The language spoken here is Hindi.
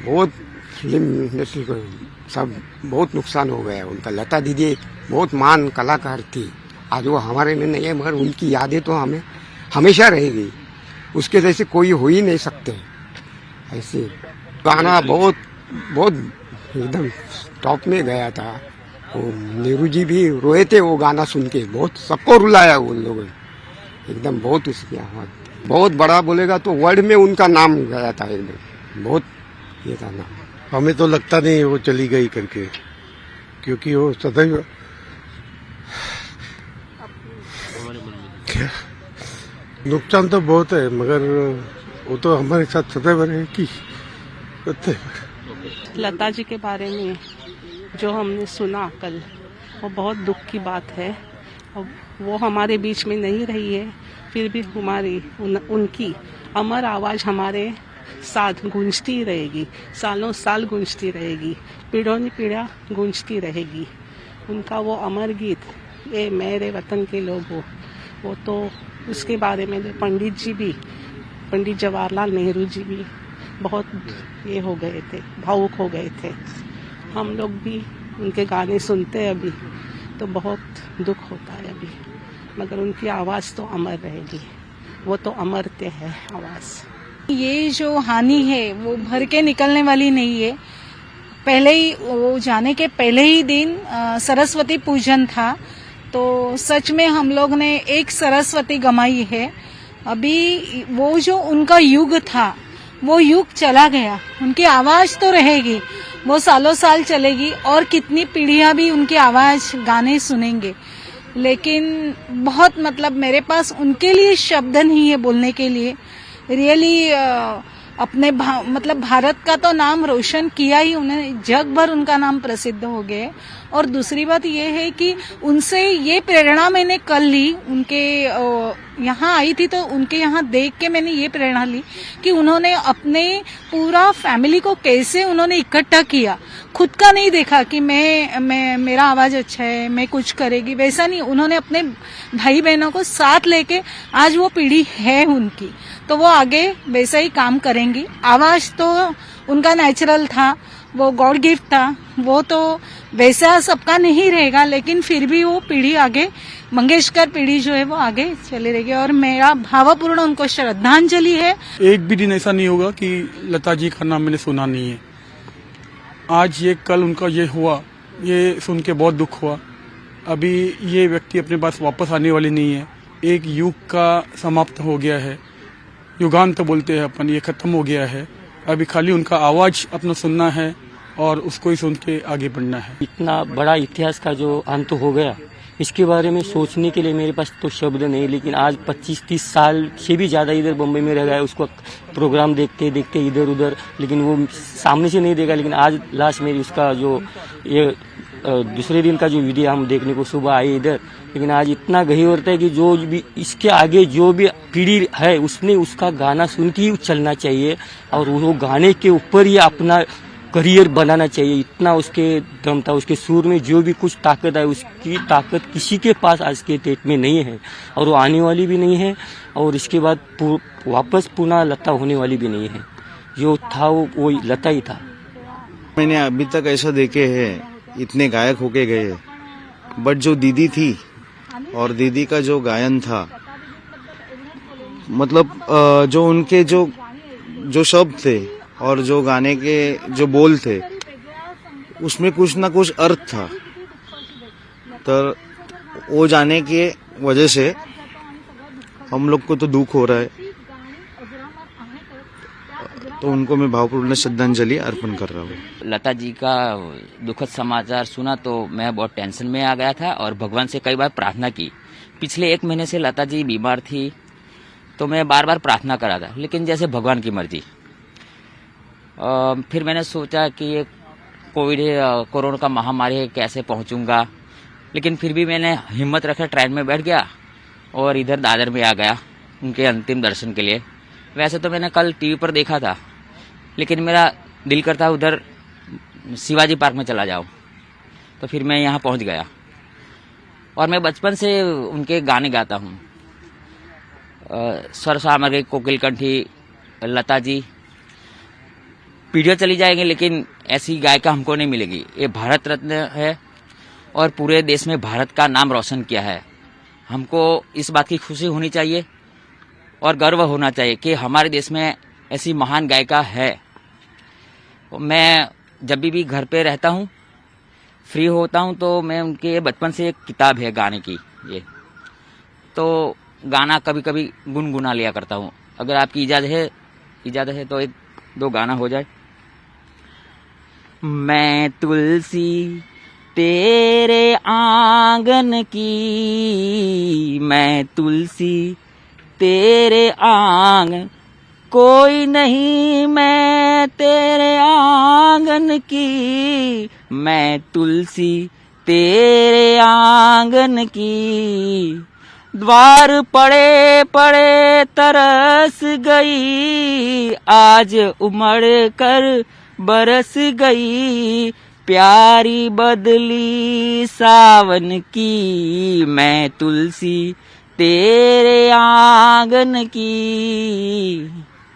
बहुत फिल्म इंडस्ट्री को सब बहुत नुकसान हो गया उनका। लता दीदी बहुत महान कलाकार थी, आज वो हमारे में नहीं है, मगर उनकी यादें तो हमें हमेशा रहेगी। उसके जैसे कोई हो ही नहीं सकते। ऐसे गाना बहुत बहुत एकदम टॉप में गया था। वो नेहरू जी भी रोए थे वो गाना सुन के, बहुत सबको रुलाया उन लोगों ने एकदम। बहुत उसकी आवाज बहुत बड़ा बोलेगा तो वर्ल्ड में उनका नाम गया था एकदम, बहुत ये था नाम। हमें तो लगता नहीं वो चली गई करके, क्योंकि वो सदैव नुकसान तो बहुत है, मगर वो तो हमारे साथ सदैव रहेगी। लता जी के बारे में जो हमने सुना कल, वो बहुत दुख की बात है। और वो हमारे बीच में नहीं रही है, फिर भी हमारी उनकी अमर आवाज़ हमारे साथ गूंजती रहेगी, सालों साल गूंजती रहेगी, पीढ़ों ने पीढ़ा गूंजती रहेगी। उनका वो अमर गीत, ये मेरे वतन के लोग हो, वो तो उसके बारे में पंडित जवाहरलाल नेहरू जी भी बहुत ये हो गए थे, भावुक हो गए थे। हम लोग भी उनके गाने सुनते हैं अभी तो बहुत दुख होता है अभी, मगर उनकी आवाज़ तो अमर रहेगी, वो तो अमरते है आवाज़। ये जो हानि है वो भर के निकलने वाली नहीं है। पहले ही वो जाने के पहले ही दिन सरस्वती पूजन था, तो सच में हम लोग ने एक सरस्वती गमाई है। अभी वो जो उनका युग था वो युग चला गया, उनकी आवाज तो रहेगी, वो सालों साल चलेगी और कितनी पीढ़ियां भी उनकी आवाज गाने सुनेंगे। लेकिन बहुत मतलब मेरे पास उनके लिए शब्द नहीं है बोलने के लिए। रियली अपने मतलब भारत का तो नाम रोशन किया ही, उन्हें जग भर उनका नाम प्रसिद्ध हो गए। और दूसरी बात ये है कि उनसे ये प्रेरणा मैंने कल ली, उनके यहाँ आई थी तो उनके यहाँ देख के मैंने ये प्रेरणा ली कि उन्होंने अपने पूरा फैमिली को कैसे उन्होंने इकट्ठा किया। खुद का नहीं देखा कि मैं मेरा आवाज अच्छा है, मैं कुछ करेगी, वैसा नहीं। उन्होंने अपने भाई बहनों को साथ लेके आज वो पीढ़ी है उनकी, तो वो आगे वैसा ही काम करेंगी। आवाज तो उनका नेचुरल था, वो गॉड गिफ्ट था, वो तो वैसा सबका नहीं रहेगा, लेकिन फिर भी वो पीढ़ी आगे, मंगेशकर पीढ़ी जो है वो आगे चली रहेगी। और मेरा भावपूर्ण उनको श्रद्धांजलि है। एक भी दिन ऐसा नहीं होगा कि लता जी का नाम मैंने सुना नहीं है। आज ये कल उनका ये हुआ, ये सुन के बहुत दुख हुआ। अभी ये व्यक्ति अपने पास वापस आने वाली नहीं है। एक युग का समाप्त हो गया है, युगांत बोलते हैं अपन, ये खत्म हो गया है। अभी खाली उनका आवाज अपना सुनना है और उसको ही सुन के आगे बढ़ना है। इतना बड़ा इतिहास का जो अंत हो गया, इसके बारे में सोचने के लिए मेरे पास तो शब्द नहीं। लेकिन आज 25-30 साल से भी ज्यादा इधर बम्बई में रह गया, उसको प्रोग्राम देखते देखते इधर उधर, लेकिन वो सामने से नहीं देखा। लेकिन आज लास्ट में उसका जो ये दूसरे दिन का जो वीडियो हम देखने को सुबह आए इधर, लेकिन आज इतना गहीर है कि जो भी इसके आगे जो भी पीढ़ी है उसने उसका गाना सुन के ही चलना चाहिए और वो गाने के ऊपर ही अपना करियर बनाना चाहिए। इतना उसके दम था, उसके सुर में जो भी कुछ ताकत है, उसकी ताकत किसी के पास आज के डेट में नहीं है और वो आने वाली भी नहीं है। और इसके बाद वापस पुनः लता होने वाली भी नहीं है। जो था वो लता ही था। मैंने अभी तक ऐसा देखे हैं, इतने गायक होके गए, बट जो दीदी थी और दीदी का जो गायन था, मतलब जो उनके जो शब्द थे और जो गाने के जो बोल थे, उसमें कुछ ना कुछ अर्थ था। तो वो जाने के वजह से हम लोग को तो दुख हो रहा है, तो उनको मैं भावपूर्ण श्रद्धांजलि अर्पण कर रहा हूँ। लता जी का दुखद समाचार सुना तो मैं बहुत टेंशन में आ गया था और भगवान से कई बार प्रार्थना की। पिछले 1 महीने से लता जी बीमार थी, तो मैं बार बार प्रार्थना करा था, लेकिन जैसे भगवान की मर्जी। फिर मैंने सोचा कि ये कोरोना का महामारी है, कैसे पहुंचूंगा, लेकिन फिर भी मैंने हिम्मत रखा, ट्रेन में बैठ गया और इधर दादर में आ गया उनके अंतिम दर्शन के लिए। वैसे तो मैंने कल टीवी पर देखा था, लेकिन मेरा दिल करता उधर शिवाजी पार्क में चला जाऊं, तो फिर मैं यहाँ पहुंच गया। और मैं बचपन से उनके गाने गाता हूँ। स्वर सामग्री कोकिल कंठी, लता जी, पीढ़ियाँ चली जाएंगी, लेकिन ऐसी गायिका हमको नहीं मिलेगी। ये भारत रत्न है और पूरे देश में भारत का नाम रोशन किया है। हमको इस बात की खुशी होनी चाहिए और गर्व होना चाहिए कि हमारे देश में ऐसी महान गायिका है। मैं जब भी घर पे रहता हूँ, फ्री होता हूँ, तो मैं उनके बचपन से एक किताब है गाने की, ये तो गाना कभी कभी गुनगुना लिया करता हूँ। अगर आपकी इजाज़त है तो एक दो गाना हो जाए। मैं तुलसी तेरे आंगन की, मैं तुलसी तेरे आंगन, कोई नहीं मैं तेरे आंगन की, मैं तुलसी तेरे आंगन की। द्वार पड़े पड़े तरस गई, आज उमड़ कर बरस गई, प्यारी बदली सावन की, मैं तुलसी तेरे आंगन की।